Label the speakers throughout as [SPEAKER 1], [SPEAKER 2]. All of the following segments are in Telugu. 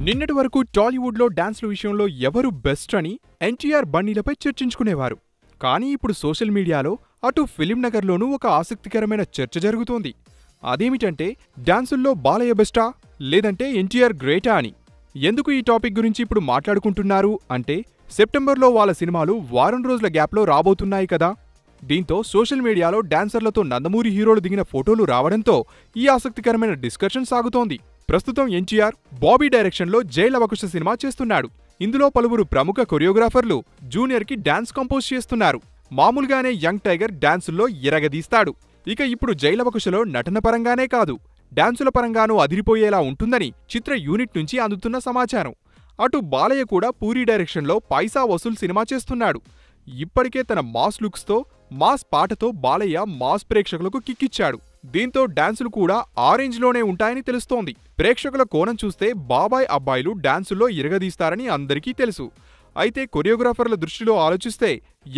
[SPEAKER 1] నిన్నటి వరకు టాలీవుడ్లో డాన్స్ల విషయంలో ఎవరు బెస్ట్ అని ఎన్టీఆర్ బన్నీలపై చర్చించుకునేవారు. కానీ ఇప్పుడు సోషల్ మీడియాలో అటు ఫిలిం నగర్లోనూ ఒక ఆసక్తికరమైన చర్చ జరుగుతోంది. అదేమిటంటే డాన్సుల్లో బాలయ్య బెస్టా లేదంటే ఎన్టీఆర్ గ్రేటా అని. ఎందుకు ఈ టాపిక్ గురించి ఇప్పుడు మాట్లాడుకుంటున్నారు అంటే సెప్టెంబర్లో వాళ్ళ సినిమాలు వారం రోజుల గ్యాప్లో రాబోతున్నాయి కదా. దీంతో సోషల్ మీడియాలో డాన్సర్లతో నందమూరి హీరోలు దిగిన ఫోటోలు రావడంతో ఈ ఆసక్తికరమైన డిస్కషన్ సాగుతోంది. ప్రస్తుతం ఎన్టీఆర్ బాబీ డైరెక్షన్లో జై లవకుశ సినిమా చేస్తున్నాడు. ఇందులో పలువురు ప్రముఖ కొరియోగ్రాఫర్లు జూనియర్కి డాన్స్ కంపోజ్ చేస్తున్నారు. మామూలుగానే యంగ్ టైగర్ డాన్సుల్లో ఇరగదీస్తాడు. ఇక ఇప్పుడు జై లవకుశలో నటన పరంగానే కాదు, డాన్సుల పరంగానూ అదిరిపోయేలా ఉంటుందని చిత్ర యూనిట్ నుంచి అందుతున్న సమాచారం. అటు బాలయ్య కూడా పూరి డైరెక్షన్లో పైసా వసూల్ సినిమా చేస్తున్నాడు. ఇప్పటికే తన మాస్ లుక్స్తో, మాస్ పాటతో బాలయ్య మాస్ ప్రేక్షకులకు కిక్కిచ్చాడు. దీంతో డాన్సులు కూడా ఆ రేంజ్లోనే ఉంటాయని తెలుస్తోంది. ప్రేక్షకుల కోణం చూస్తే బాబాయ్ అబ్బాయిలు డాన్సుల్లో ఇరగదీస్తారని అందరికీ తెలుసు. అయితే కొరియోగ్రాఫర్ల దృష్టిలో ఆలోచిస్తే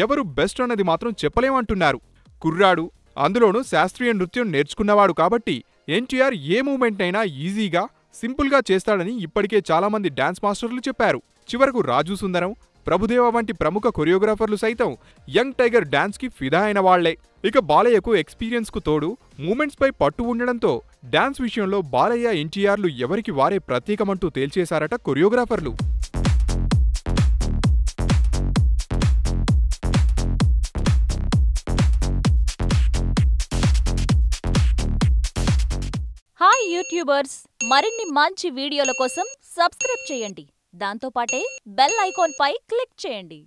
[SPEAKER 1] ఎవరు బెస్ట్ అన్నది మాత్రం చెప్పలేమంటున్నారు. కుర్రాడు, అందులోనూ శాస్త్రీయ నృత్యం నేర్చుకున్నవాడు కాబట్టి ఎన్టీఆర్ ఏ మూమెంట్ అయినా ఈజీగా, సింపుల్గా చేస్తాడని ఇప్పటికే చాలామంది డాన్స్ మాస్టర్లు చెప్పారు. చివరకు రాజు సుందరం, ప్రభుదేవ వంటి ప్రముఖ కొరియోగ్రాఫర్లు సైతం యంగ్ టైగర్ డాన్స్కి ఫిదా అయిన వాళ్లే. ఇక బాలయ్యకు ఎక్స్పీరియన్స్కు తోడు మూమెంట్స్పై పట్టు ఉండడంతో డాన్స్ విషయంలో బాలయ్య, ఎన్టీఆర్లు ఎవరికి వారే ప్రత్యేకమంటూ తేల్చేశారట కొరియోగ్రాఫర్లు.
[SPEAKER 2] హాయ్ యూట్యూబర్స్, మరిన్ని మంచి వీడియోల కోసం సబ్స్క్రైబ్ చేయండి. దాంతోపాటే బెల్ ఐకాన్ పై క్లిక్ చేయండి.